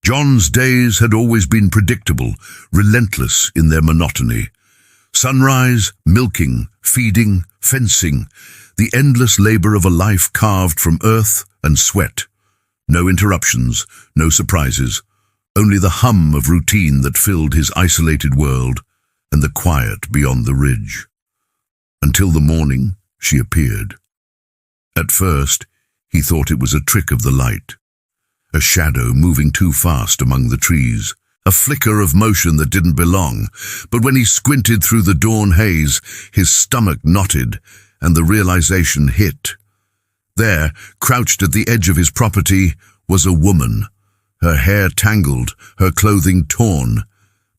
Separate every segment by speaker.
Speaker 1: John's days had always been predictable, relentless in their monotony. Sunrise, milking, feeding, fencing, the endless labor of a life carved from earth and sweat. No interruptions, no surprises, only the hum of routine that filled his isolated world and the quiet beyond the ridge. Until the morning, she appeared. At first, he thought it was a trick of the light. A shadow moving too fast among the trees, a flicker of motion that didn't belong. But when he squinted through the dawn haze, his stomach knotted and the realization hit. There, crouched at the edge of his property, was a woman, her hair tangled, her clothing torn.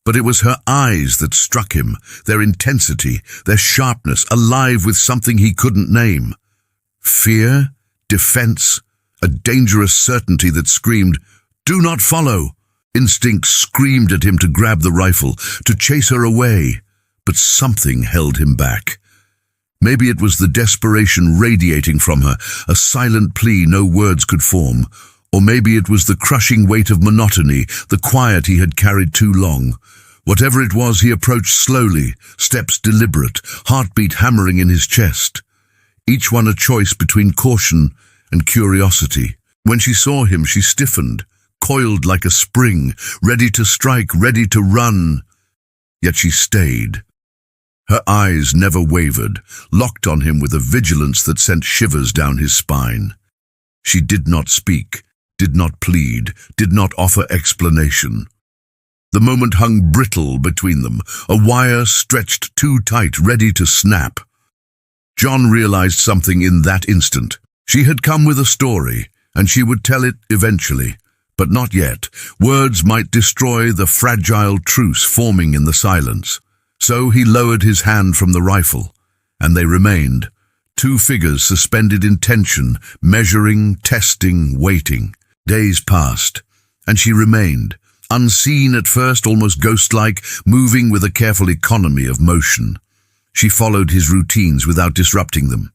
Speaker 1: But it was her eyes that struck him, their intensity, their sharpness, alive with something he couldn't name. Fear, defense, a dangerous certainty that screamed, "Do not follow!" Instinct screamed at him to grab the rifle, to chase her away, but something held him back. Maybe it was the desperation radiating from her, a silent plea no words could form. Or maybe it was the crushing weight of monotony, the quiet he had carried too long. Whatever it was, he approached slowly, steps deliberate, heartbeat hammering in his chest. Each one a choice between caution and curiosity. When she saw him, she stiffened, coiled like a spring, ready to strike, ready to run. Yet she stayed. Her eyes never wavered, locked on him with a vigilance that sent shivers down his spine. She did not speak, did not plead, did not offer explanation. The moment hung brittle between them, a wire stretched too tight, ready to snap. John realized something in that instant. She had come with a story, and she would tell it eventually. But not yet. Words might destroy the fragile truce forming in the silence. So he lowered his hand from the rifle, and they remained. Two figures suspended in tension, measuring, testing, waiting. Days passed, and she remained, unseen at first, almost ghost-like, moving with a careful economy of motion. She followed his routines without disrupting them.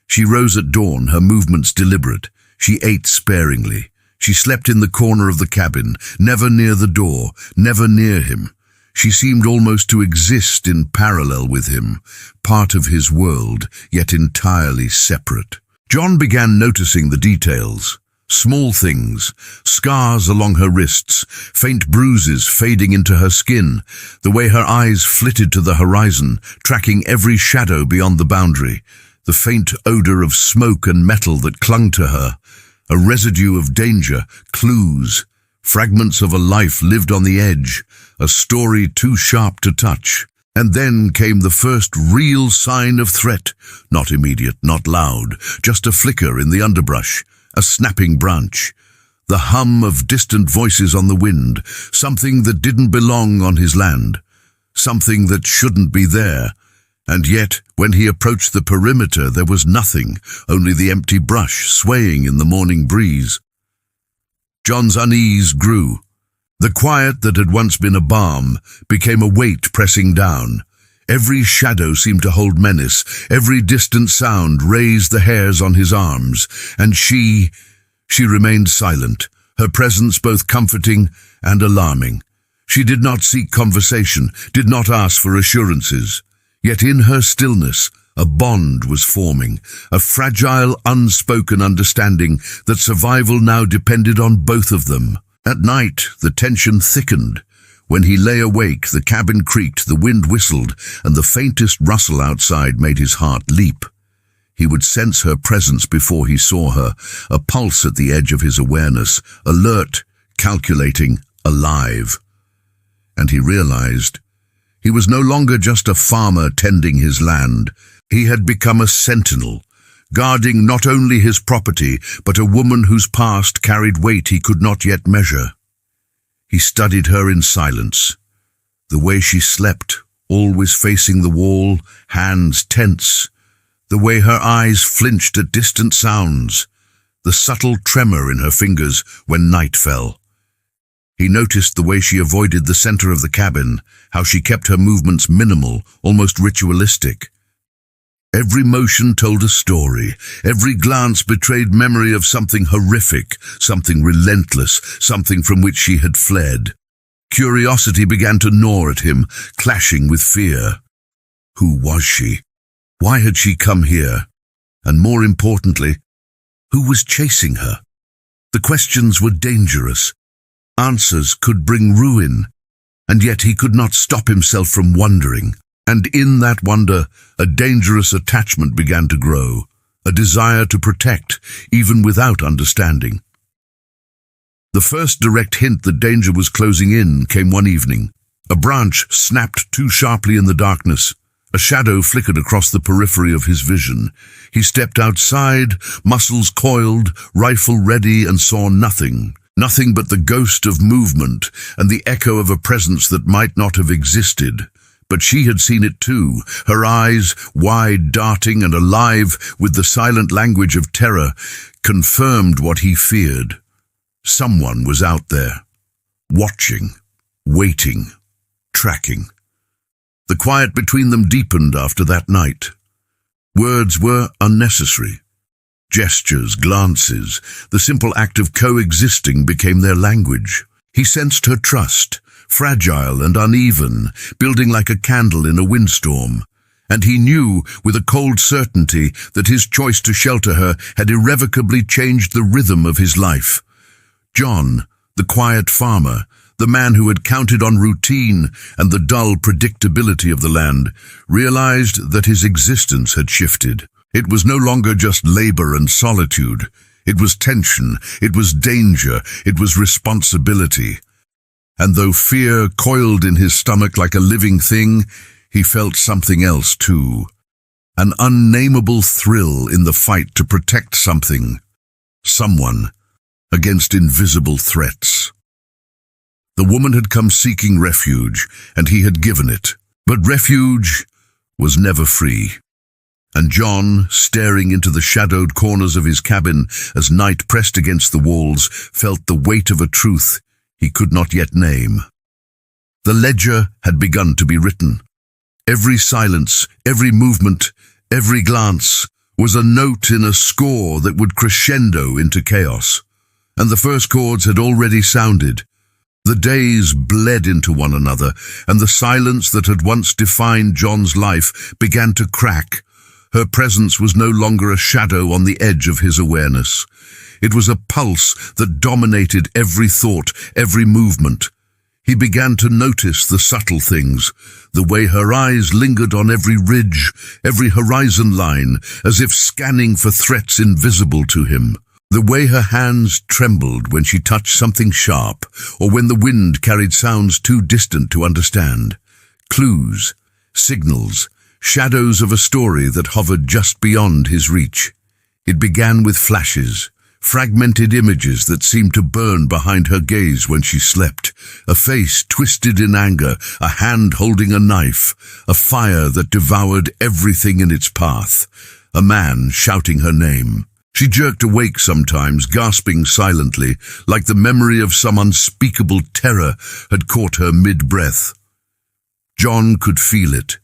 Speaker 1: She rose at dawn, her movements deliberate. She ate sparingly. She slept in the corner of the cabin, never near the door, never near him. She seemed almost to exist in parallel with him, part of his world, yet entirely separate. John began noticing the details. Small things, scars along her wrists, faint bruises fading into her skin, the way her eyes flitted to the horizon, tracking every shadow beyond the boundary, the faint odor of smoke and metal that clung to her, a residue of danger, clues, fragments of a life lived on the edge, a story too sharp to touch. And then came the first real sign of threat, not immediate, not loud, just a flicker in the underbrush, a snapping branch, the hum of distant voices on the wind, something that didn't belong on his land, something that shouldn't be there. And yet, when he approached the perimeter, there was nothing, only the empty brush swaying in the morning breeze. John's unease grew. The quiet that had once been a balm became a weight pressing down. Every shadow seemed to hold menace, every distant sound raised the hairs on his arms, and she remained silent, her presence both comforting and alarming. She did not seek conversation, did not ask for assurances. Yet in her stillness, a bond was forming, a fragile, unspoken understanding that survival now depended on both of them. At night, the tension thickened. When he lay awake, the cabin creaked, the wind whistled, and the faintest rustle outside made his heart leap. He would sense her presence before he saw her, a pulse at the edge of his awareness, alert, calculating, alive. And he realized he was no longer just a farmer tending his land. He had become a sentinel, guarding not only his property, but a woman whose past carried weight he could not yet measure. He studied her in silence, the way she slept, always facing the wall, hands tense, the way her eyes flinched at distant sounds, the subtle tremor in her fingers when night fell. He noticed the way she avoided the center of the cabin, how she kept her movements minimal, almost ritualistic. Every motion told a story. Every glance betrayed memory of something horrific, something relentless, something from which she had fled. Curiosity began to gnaw at him, clashing with fear. Who was she? Why had she come here? And more importantly, who was chasing her? The questions were dangerous. Answers could bring ruin, and yet he could not stop himself from wondering. And in that wonder, a dangerous attachment began to grow, a desire to protect, even without understanding. The first direct hint that danger was closing in came one evening. A branch snapped too sharply in the darkness. A shadow flickered across the periphery of his vision. He stepped outside, muscles coiled, rifle ready, and saw nothing. Nothing but the ghost of movement and the echo of a presence that might not have existed. But she had seen it too, her eyes, wide, darting and alive with the silent language of terror, confirmed what he feared. Someone was out there, watching, waiting, tracking. The quiet between them deepened after that night. Words were unnecessary. Gestures, glances, the simple act of coexisting became their language. He sensed her trust, fragile and uneven, building like a candle in a windstorm. And he knew with a cold certainty that his choice to shelter her had irrevocably changed the rhythm of his life. John, the quiet farmer, the man who had counted on routine and the dull predictability of the land, realized that his existence had shifted. It was no longer just labor and solitude. It was tension, it was danger, it was responsibility. And though fear coiled in his stomach like a living thing, he felt something else too. An unnameable thrill in the fight to protect something, someone, against invisible threats. The woman had come seeking refuge, and he had given it. But refuge was never free. And John, staring into the shadowed corners of his cabin as night pressed against the walls, felt the weight of a truth he could not yet name. The ledger had begun to be written. Every silence, every movement, every glance was a note in a score that would crescendo into chaos. And the first chords had already sounded. The days bled into one another, and the silence that had once defined John's life began to crack. Her presence was no longer a shadow on the edge of his awareness. It was a pulse that dominated every thought, every movement. He began to notice the subtle things, the way her eyes lingered on every ridge, every horizon line, as if scanning for threats invisible to him. The way her hands trembled when she touched something sharp, or when the wind carried sounds too distant to understand. Clues, signals, shadows of a story that hovered just beyond his reach. It began with flashes, fragmented images that seemed to burn behind her gaze when she slept, a face twisted in anger, a hand holding a knife, a fire that devoured everything in its path, a man shouting her name. She jerked awake sometimes, gasping silently, like the memory of some unspeakable terror had caught her mid-breath. John could feel it,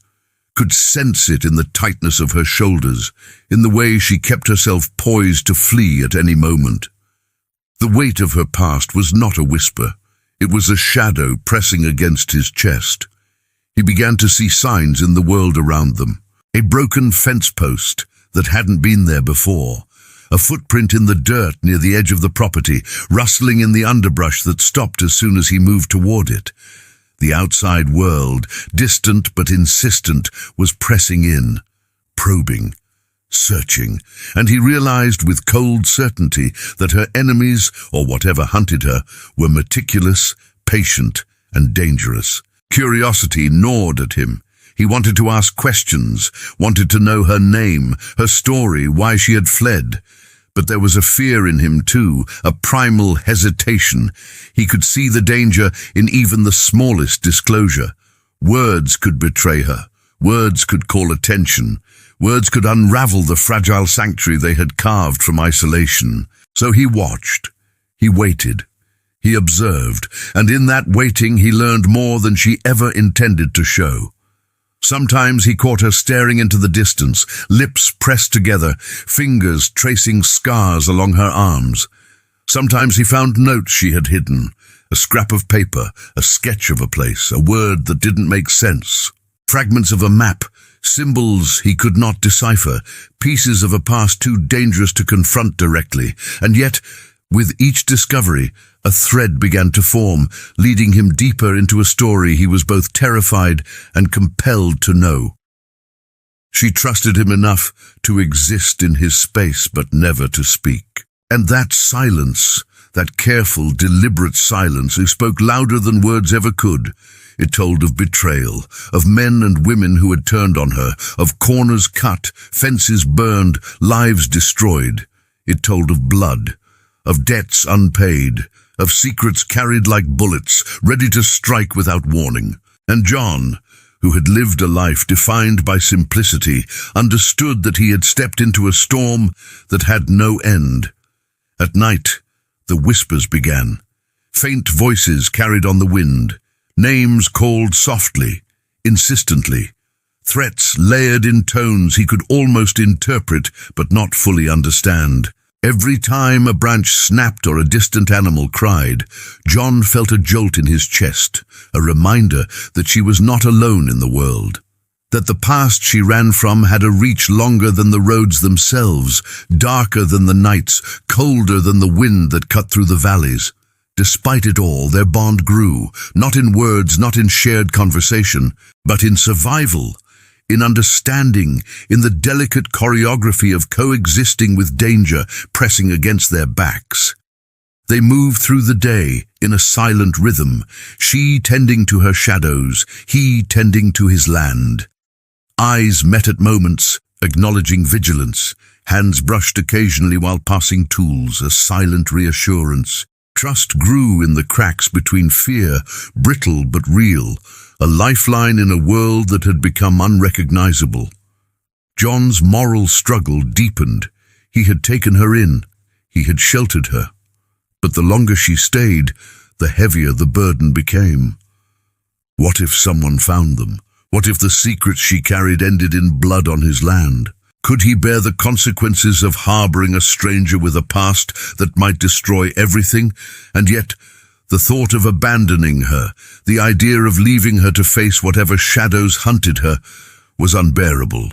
Speaker 1: could sense it in the tightness of her shoulders, in the way she kept herself poised to flee at any moment. The weight of her past was not a whisper. It was a shadow pressing against his chest. He began to see signs in the world around them. A broken fence post that hadn't been there before. A footprint in the dirt near the edge of the property, rustling in the underbrush that stopped as soon as he moved toward it. The outside world, distant but insistent, was pressing in, probing, searching, and he realized with cold certainty that her enemies, or whatever hunted her, were meticulous, patient, and dangerous. Curiosity gnawed at him. He wanted to ask questions, wanted to know her name, her story, why she had fled. But there was a fear in him too, a primal hesitation. He could see the danger in even the smallest disclosure. Words could betray her. Words could call attention. Words could unravel the fragile sanctuary they had carved from isolation. So he watched. He waited. He observed, and in that waiting he learned more than she ever intended to show. Sometimes he caught her staring into the distance, lips pressed together, fingers tracing scars along her arms. Sometimes he found notes she had hidden, a scrap of paper, a sketch of a place, a word that didn't make sense. Fragments of a map, symbols he could not decipher, pieces of a past too dangerous to confront directly. And yet, with each discovery, a thread began to form, leading him deeper into a story he was both terrified and compelled to know. She trusted him enough to exist in his space, but never to speak. And that silence, that careful, deliberate silence, it spoke louder than words ever could. It told of betrayal, of men and women who had turned on her, of corners cut, fences burned, lives destroyed. It told of blood, of debts unpaid, of secrets carried like bullets, ready to strike without warning. And John, who had lived a life defined by simplicity, understood that he had stepped into a storm that had no end. At night, the whispers began. Faint voices carried on the wind. Names called softly, insistently. Threats layered in tones he could almost interpret but not fully understand. Every time a branch snapped or a distant animal cried, John felt a jolt in his chest, a reminder that she was not alone in the world. That the past she ran from had a reach longer than the roads themselves, darker than the nights, colder than the wind that cut through the valleys. Despite it all, their bond grew, not in words, not in shared conversation, but in survival, in understanding, in the delicate choreography of coexisting with danger pressing against their backs. They moved through the day in a silent rhythm, she tending to her shadows, he tending to his land. Eyes met at moments, acknowledging vigilance, hands brushed occasionally while passing tools, a silent reassurance. Trust grew in the cracks between fear, brittle but real, a lifeline in a world that had become unrecognizable. John's moral struggle deepened. He had taken her in. He had sheltered her. But the longer she stayed, the heavier the burden became. What if someone found them? What if the secrets she carried ended in blood on his land? Could he bear the consequences of harboring a stranger with a past that might destroy everything? And yet, the thought of abandoning her, the idea of leaving her to face whatever shadows hunted her, was unbearable.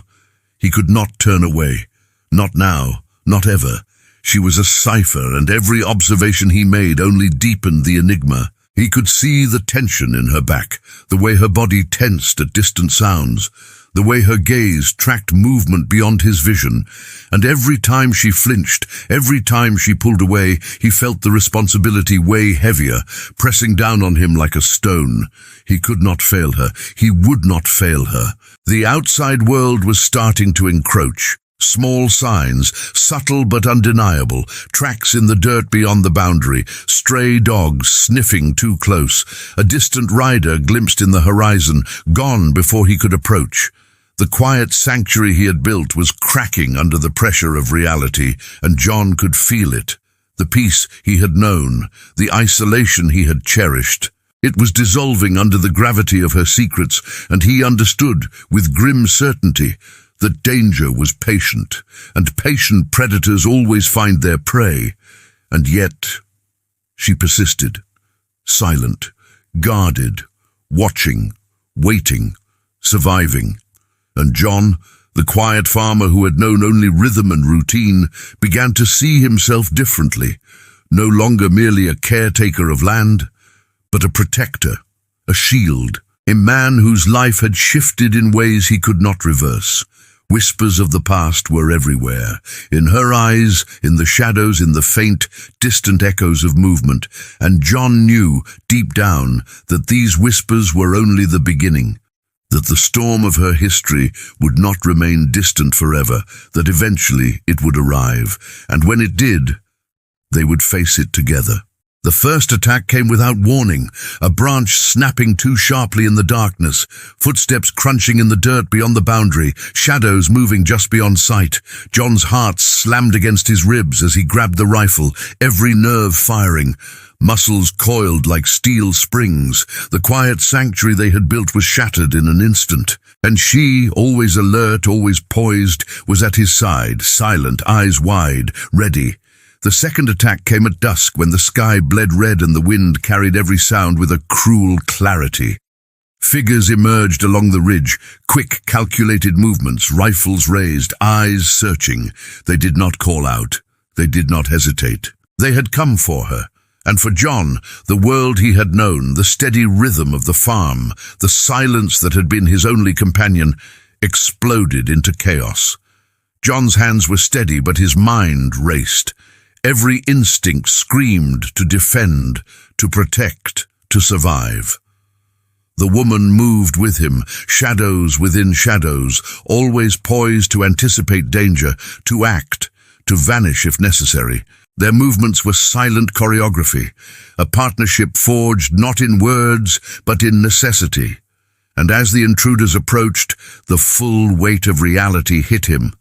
Speaker 1: He could not turn away. Not now, not ever. She was a cipher, and every observation he made only deepened the enigma. He could see the tension in her back, the way her body tensed at distant sounds, the way her gaze tracked movement beyond his vision, and every time she flinched, every time she pulled away, he felt the responsibility weigh heavier, pressing down on him like a stone. He could not fail her. He would not fail her. The outside world was starting to encroach. Small signs, subtle but undeniable, tracks in the dirt beyond the boundary, stray dogs sniffing too close, a distant rider glimpsed in the horizon, gone before he could approach. The quiet sanctuary he had built was cracking under the pressure of reality, and John could feel it. The peace he had known, the isolation he had cherished. It was dissolving under the gravity of her secrets, and he understood, with grim certainty, that danger was patient, and patient predators always find their prey. And yet, she persisted, silent, guarded, watching, waiting, surviving. And John, the quiet farmer who had known only rhythm and routine, began to see himself differently, no longer merely a caretaker of land, but a protector, a shield, a man whose life had shifted in ways he could not reverse. Whispers of the past were everywhere, in her eyes, in the shadows, in the faint, distant echoes of movement, and John knew, deep down, that these whispers were only the beginning, that the storm of her history would not remain distant forever, that eventually it would arrive, and when it did, they would face it together. The first attack came without warning, a branch snapping too sharply in the darkness, footsteps crunching in the dirt beyond the boundary, shadows moving just beyond sight. John's heart slammed against his ribs as he grabbed the rifle, every nerve firing. Muscles coiled like steel springs. The quiet sanctuary they had built was shattered in an instant. And she, always alert, always poised, was at his side, silent, eyes wide, ready. The second attack came at dusk when the sky bled red and the wind carried every sound with a cruel clarity. Figures emerged along the ridge, quick, calculated movements, rifles raised, eyes searching. They did not call out. They did not hesitate. They had come for her. And for John, the world he had known, the steady rhythm of the farm, the silence that had been his only companion, exploded into chaos. John's hands were steady, but his mind raced. Every instinct screamed to defend, to protect, to survive. The woman moved with him, shadows within shadows, always poised to anticipate danger, to act, to vanish if necessary. Their movements were silent choreography, a partnership forged not in words but in necessity. And as the intruders approached, the full weight of reality hit him.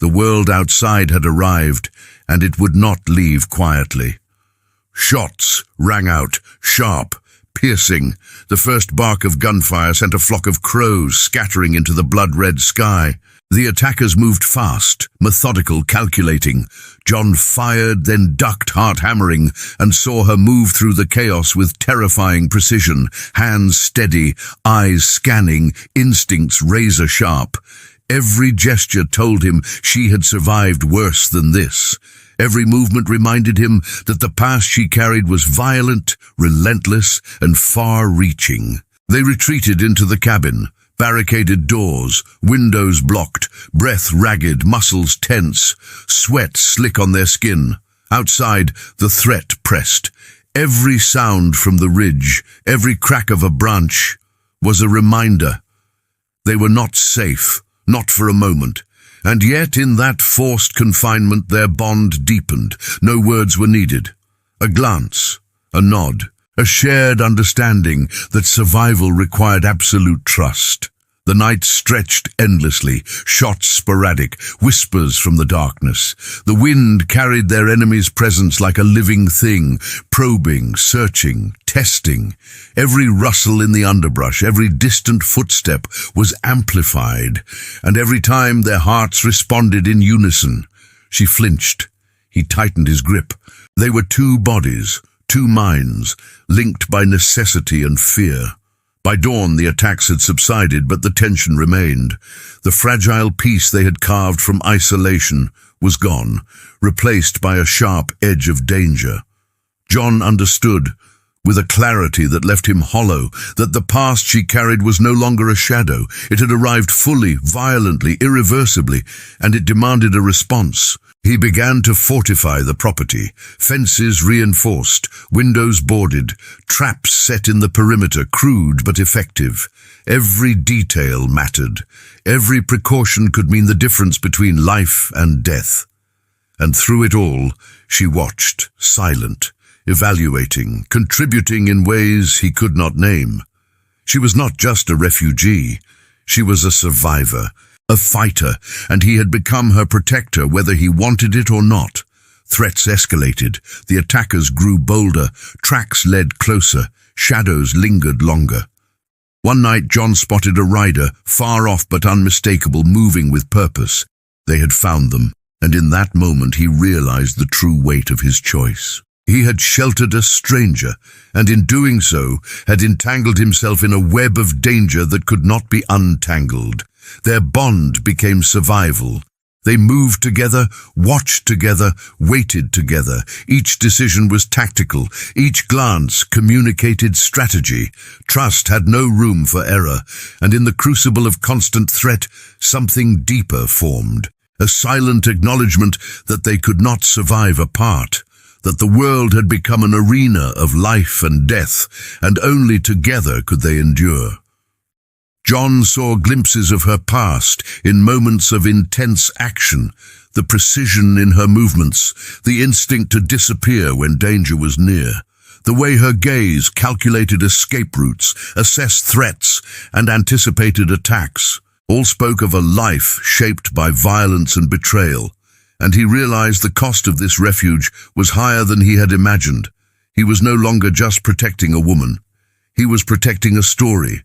Speaker 1: The world outside had arrived, and it would not leave quietly. Shots rang out, sharp, piercing. The first bark of gunfire sent a flock of crows scattering into the blood-red sky. The attackers moved fast, methodical, calculating. John fired, then ducked, heart hammering, and saw her move through the chaos with terrifying precision, hands steady, eyes scanning, instincts razor-sharp. Every gesture told him she had survived worse than this. Every movement reminded him that the past she carried was violent, relentless, and far-reaching. They retreated into the cabin, barricaded doors, windows blocked, breath ragged, muscles tense, sweat slick on their skin. Outside, the threat pressed. Every sound from the ridge, every crack of a branch, was a reminder. They were not safe, not for a moment. And yet in that forced confinement their bond deepened. No words were needed. A glance, a nod, a shared understanding that survival required absolute trust. The night stretched endlessly, shots sporadic, whispers from the darkness. The wind carried their enemy's presence like a living thing, probing, searching, testing. Every rustle in the underbrush, every distant footstep was amplified, and every time their hearts responded in unison. She flinched. He tightened his grip. They were two bodies, two minds, linked by necessity and fear. By dawn, the attacks had subsided, but the tension remained. The fragile peace they had carved from isolation was gone, replaced by a sharp edge of danger. John understood, with a clarity that left him hollow, that the past she carried was no longer a shadow. It had arrived fully, violently, irreversibly, and it demanded a response. He began to fortify the property, fences reinforced, windows boarded, traps set in the perimeter, crude but effective. Every detail mattered. Every precaution could mean the difference between life and death. And through it all, she watched, silent, evaluating, contributing in ways he could not name. She was not just a refugee. She was a survivor, a fighter, and he had become her protector whether he wanted it or not. Threats escalated. The attackers grew bolder. Tracks led closer. Shadows lingered longer. One night John spotted a rider, far off but unmistakable, moving with purpose. They had found them, and in that moment he realized the true weight of his choice. He had sheltered a stranger, and in doing so had entangled himself in a web of danger that could not be untangled. Their bond became survival. They moved together, watched together, waited together. Each decision was tactical. Each glance communicated strategy. Trust had no room for error, and in the crucible of constant threat, something deeper formed. A silent acknowledgement that they could not survive apart, that the world had become an arena of life and death, and only together could they endure. John saw glimpses of her past in moments of intense action, the precision in her movements, the instinct to disappear when danger was near, the way her gaze calculated escape routes, assessed threats, and anticipated attacks. All spoke of a life shaped by violence and betrayal, and he realized the cost of this refuge was higher than he had imagined. He was no longer just protecting a woman. He was protecting a story,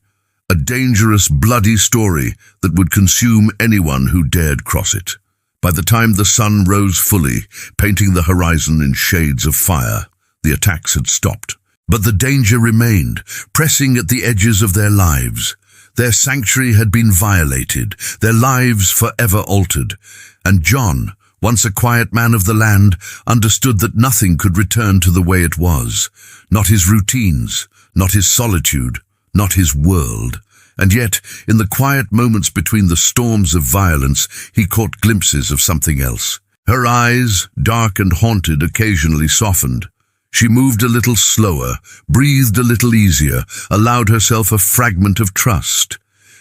Speaker 1: a dangerous, bloody story that would consume anyone who dared cross it. By the time the sun rose fully, painting the horizon in shades of fire, the attacks had stopped. But the danger remained, pressing at the edges of their lives. Their sanctuary had been violated, their lives forever altered, and John, once a quiet man of the land, understood that nothing could return to the way it was. Not his routines, not his solitude, not his world. And yet, in the quiet moments between the storms of violence, he caught glimpses of something else. Her eyes, dark and haunted, occasionally softened. She moved a little slower, breathed a little easier, allowed herself a fragment of trust.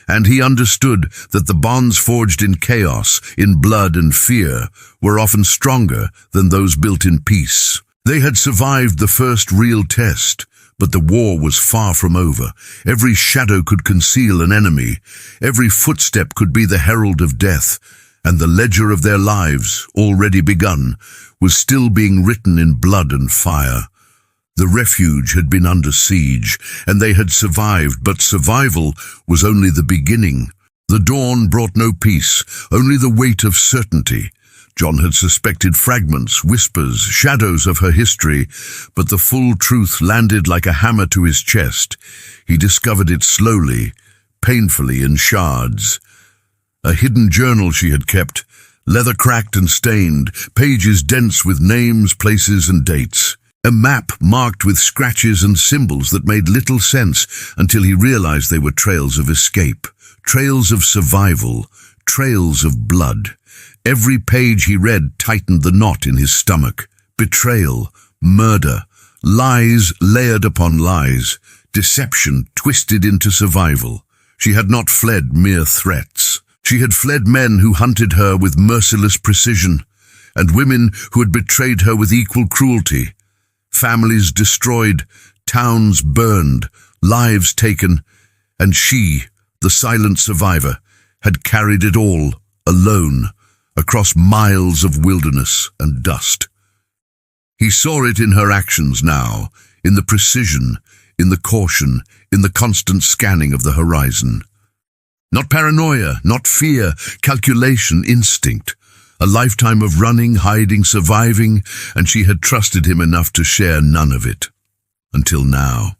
Speaker 1: And he understood that the bonds forged in chaos, in blood and fear, were often stronger than those built in peace. They had survived the first real test, but the war was far from over. Every shadow could conceal an enemy. Every footstep could be the herald of death, and the ledger of their lives, already begun, was still being written in blood and fire. The refuge had been under siege, and they had survived, but survival was only the beginning. The dawn brought no peace, only the weight of certainty. John had suspected fragments, whispers, shadows of her history, but the full truth landed like a hammer to his chest. He discovered it slowly, painfully, in shards. A hidden journal she had kept, leather cracked and stained, pages dense with names, places, and dates. A map marked with scratches and symbols that made little sense until he realized they were trails of escape, trails of survival, trails of blood. Every page he read tightened the knot in his stomach. Betrayal, murder, lies layered upon lies, deception twisted into survival. She had not fled mere threats. She had fled men who hunted her with merciless precision, and women who had betrayed her with equal cruelty. Families destroyed, towns burned, lives taken, and she, the silent survivor, had carried it all, alone, across miles of wilderness and dust. He saw it in her actions now, in the precision, in the caution, in the constant scanning of the horizon. Not paranoia, not fear, calculation, instinct. A lifetime of running, hiding, surviving, and she had trusted him enough to share none of it. Until now.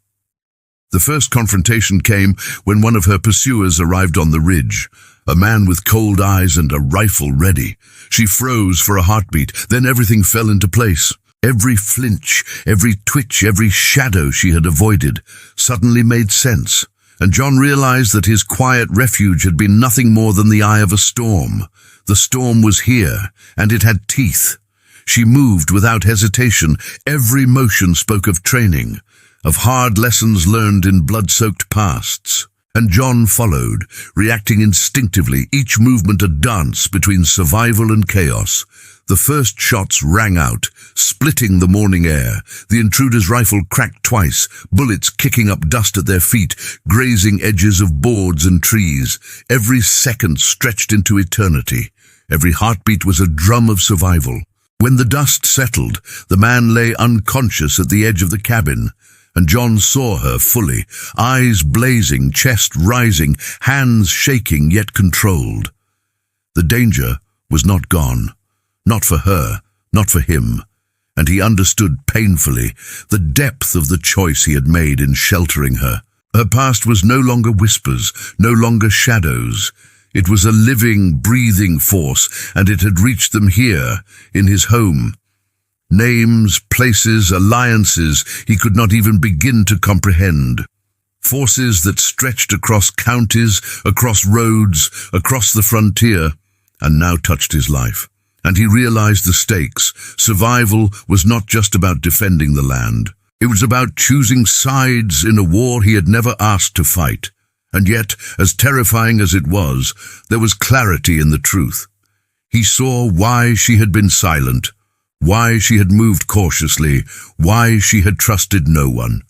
Speaker 1: The first confrontation came when one of her pursuers arrived on the ridge, a man with cold eyes and a rifle ready. She froze for a heartbeat, then everything fell into place. Every flinch, every twitch, every shadow she had avoided suddenly made sense, and John realized that his quiet refuge had been nothing more than the eye of a storm. The storm was here, and it had teeth. She moved without hesitation. Every motion spoke of training, of hard lessons learned in blood-soaked pasts. And John followed, reacting instinctively, each movement a dance between survival and chaos. The first shots rang out, splitting the morning air. The intruder's rifle cracked twice, bullets kicking up dust at their feet, grazing edges of boards and trees. Every second stretched into eternity. Every heartbeat was a drum of survival. When the dust settled, the man lay unconscious at the edge of the cabin, and John saw her fully, eyes blazing, chest rising, hands shaking yet controlled. The danger was not gone. Not for her, not for him, and he understood painfully the depth of the choice he had made in sheltering her. Her past was no longer whispers, no longer shadows. It was a living, breathing force, and it had reached them here, in his home. Names, places, alliances he could not even begin to comprehend. Forces that stretched across counties, across roads, across the frontier, and now touched his life. And he realized the stakes. Survival was not just about defending the land. It was about choosing sides in a war he had never asked to fight. And yet, as terrifying as it was, there was clarity in the truth. He saw why she had been silent, why she had moved cautiously, why she had trusted no one.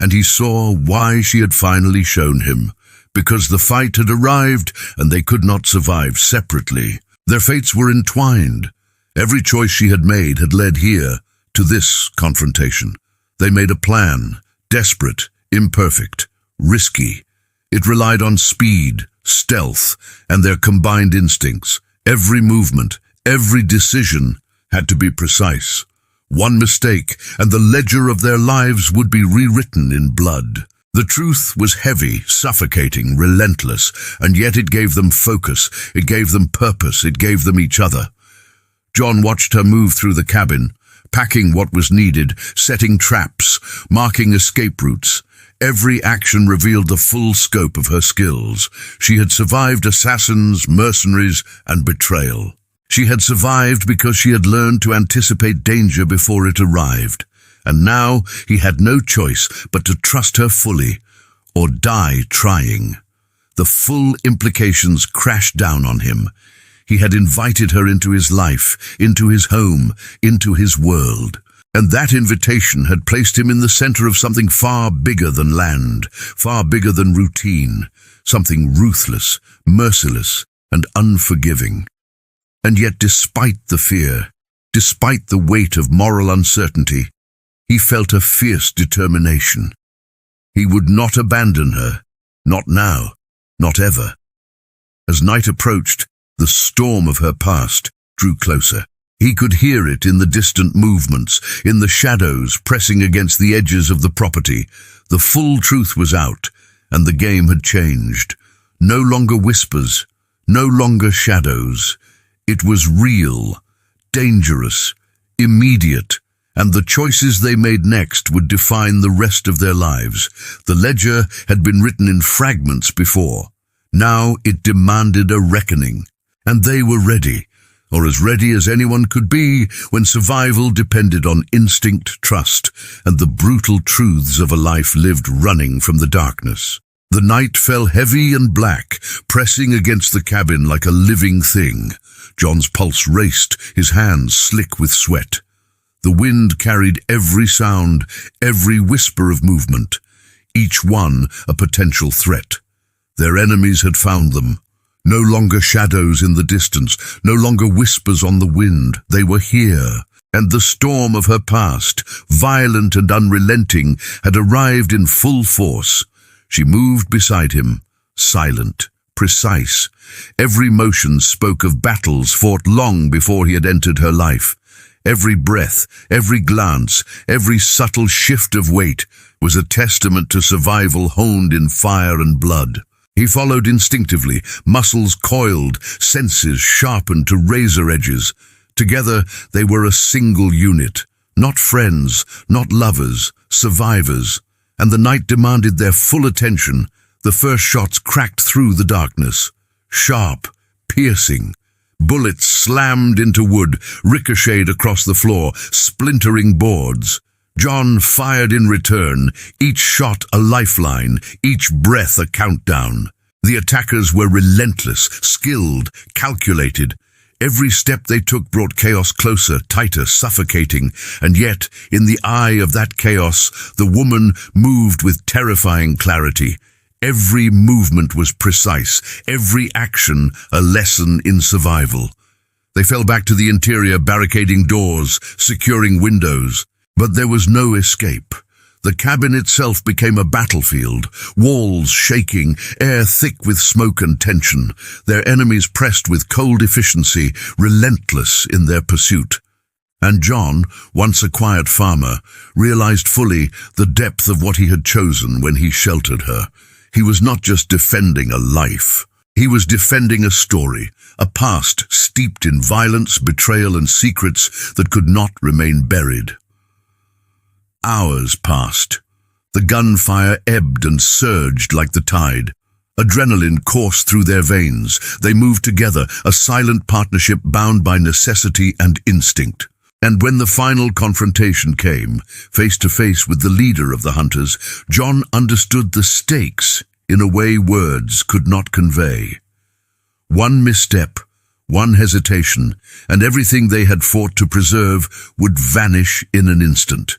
Speaker 1: And he saw why she had finally shown him, because the fight had arrived and they could not survive separately. Their fates were entwined. Every choice she had made had led here, to this confrontation. They made a plan, desperate, imperfect, risky, It relied on speed, stealth, and their combined instincts. Every movement, every decision had to be precise. One mistake, and the ledger of their lives would be rewritten in blood. The truth was heavy, suffocating, relentless, and yet it gave them focus, it gave them purpose, it gave them each other. John watched her move through the cabin, packing what was needed, setting traps, marking escape routes. Every action revealed the full scope of her skills. She had survived assassins, mercenaries, and betrayal. She had survived because she had learned to anticipate danger before it arrived. And now he had no choice but to trust her fully, or die trying. The full implications crashed down on him. He had invited her into his life, into his home, into his world. And that invitation had placed him in the center of something far bigger than land, far bigger than routine, something ruthless, merciless, and unforgiving. And yet, despite the fear, despite the weight of moral uncertainty, he felt a fierce determination. He would not abandon her, not now, not ever. As night approached, the storm of her past drew closer. He could hear it in the distant movements, in the shadows pressing against the edges of the property. The full truth was out, and the game had changed. No longer whispers, no longer shadows. It was real, dangerous, immediate, and the choices they made next would define the rest of their lives. The ledger had been written in fragments before. Now it demanded a reckoning, and they were ready, or as ready as anyone could be when survival depended on instinct, trust, and the brutal truths of a life lived running from the darkness. The night fell heavy and black, pressing against the cabin like a living thing. John's pulse raced, his hands slick with sweat. The wind carried every sound, every whisper of movement, each one a potential threat. Their enemies had found them. No longer shadows in the distance, no longer whispers on the wind. They were here, and the storm of her past, violent and unrelenting, had arrived in full force. She moved beside him, silent, precise. Every motion spoke of battles fought long before he had entered her life. Every breath, every glance, every subtle shift of weight was a testament to survival honed in fire and blood. He followed instinctively, muscles coiled, senses sharpened to razor edges. Together they were a single unit, not friends, not lovers, survivors. And the night demanded their full attention. The first shots cracked through the darkness, sharp, piercing. Bullets slammed into wood, ricocheted across the floor, splintering boards. John fired in return, each shot a lifeline, each breath a countdown. The attackers were relentless, skilled, calculated. Every step they took brought chaos closer, tighter, suffocating, and yet, in the eye of that chaos, the woman moved with terrifying clarity. Every movement was precise, every action a lesson in survival. They fell back to the interior, barricading doors, securing windows. But there was no escape. The cabin itself became a battlefield, walls shaking, air thick with smoke and tension. Their enemies pressed with cold efficiency, relentless in their pursuit. And John, once a quiet farmer, realized fully the depth of what he had chosen when he sheltered her. He was not just defending a life. He was defending a story, a past steeped in violence, betrayal, and secrets that could not remain buried. Hours passed. The gunfire ebbed and surged like the tide. Adrenaline coursed through their veins. They moved together, a silent partnership bound by necessity and instinct. And when the final confrontation came, face to face with the leader of the hunters, John understood the stakes in a way words could not convey. One misstep, one hesitation, and everything they had fought to preserve would vanish in an instant.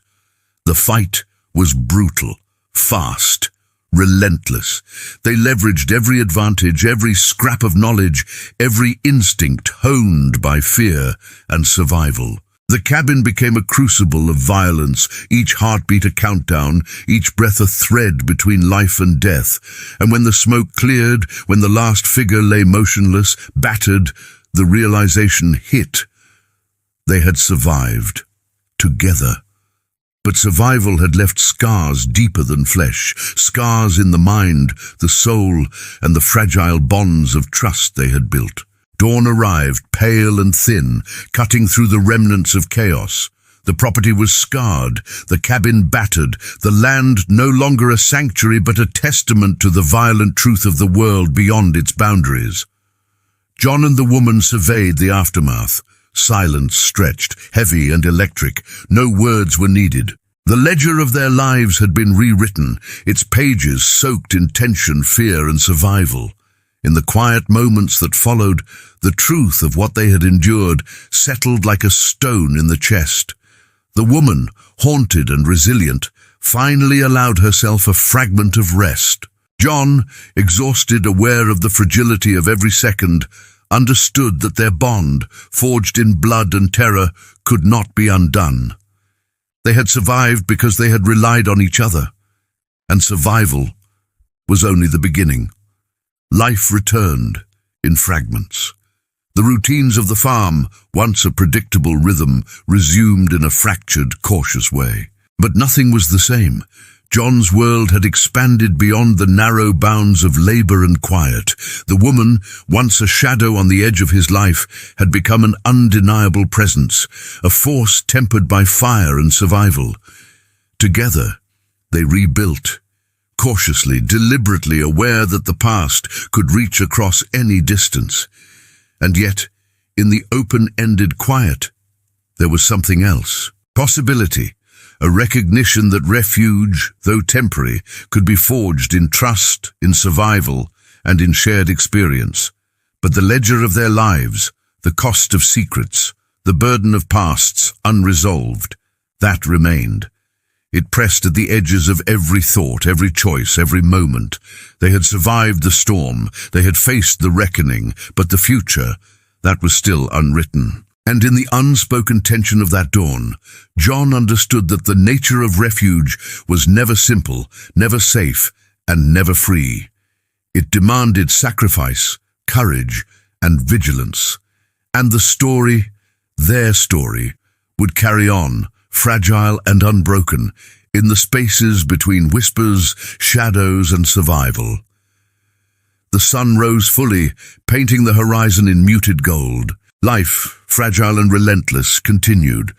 Speaker 1: The fight was brutal, fast, relentless. They leveraged every advantage, every scrap of knowledge, every instinct honed by fear and survival. The cabin became a crucible of violence, each heartbeat a countdown, each breath a thread between life and death. And when the smoke cleared, when the last figure lay motionless, battered, the realization hit. They had survived. Together. But survival had left scars deeper than flesh, scars in the mind, the soul, and the fragile bonds of trust they had built. Dawn arrived, pale and thin, cutting through the remnants of chaos. The property was scarred, the cabin battered, the land no longer a sanctuary but a testament to the violent truth of the world beyond its boundaries. John and the woman surveyed the aftermath. Silence stretched, heavy and electric. No words were needed. The ledger of their lives had been rewritten, its pages soaked in tension, fear and survival. In the quiet moments that followed, the truth of what they had endured settled like a stone in the chest. The woman, haunted and resilient, finally allowed herself a fragment of rest. John, exhausted, aware of the fragility of every second, understood that their bond, forged in blood and terror, could not be undone. They had survived because they had relied on each other, and survival was only the beginning. Life returned in fragments. The routines of the farm, once a predictable rhythm, resumed in a fractured, cautious way. But nothing was the same. John's world had expanded beyond the narrow bounds of labor and quiet. The woman, once a shadow on the edge of his life, had become an undeniable presence, a force tempered by fire and survival. Together, they rebuilt, cautiously, deliberately aware that the past could reach across any distance. And yet, in the open-ended quiet, there was something else. Possibility. A recognition that refuge, though temporary, could be forged in trust, in survival, and in shared experience. But the ledger of their lives, the cost of secrets, the burden of pasts unresolved, that remained. It pressed at the edges of every thought, every choice, every moment. They had survived the storm, they had faced the reckoning, but the future, that was still unwritten. And in the unspoken tension of that dawn, John understood that the nature of refuge was never simple, never safe, and never free. It demanded sacrifice, courage, and vigilance. And the story, their story, would carry on, fragile and unbroken, in the spaces between whispers, shadows, and survival. The sun rose fully, painting the horizon in muted gold. Life, fragile and relentless, continued,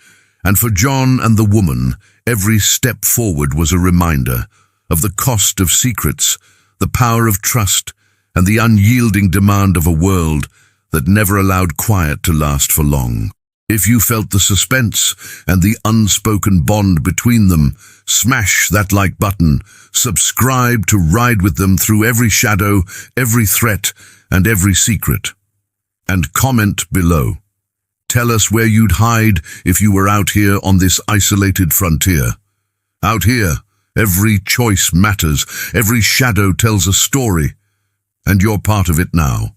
Speaker 1: and for John and the woman, every step forward was a reminder of the cost of secrets, the power of trust, and the unyielding demand of a world that never allowed quiet to last for long. If you felt the suspense and the unspoken bond between them, smash that like button, subscribe to ride with them through every shadow, every threat, and every secret. And comment below. Tell us where you'd hide if you were out here on this isolated frontier. Out here, every choice matters, every shadow tells a story, and you're part of it now.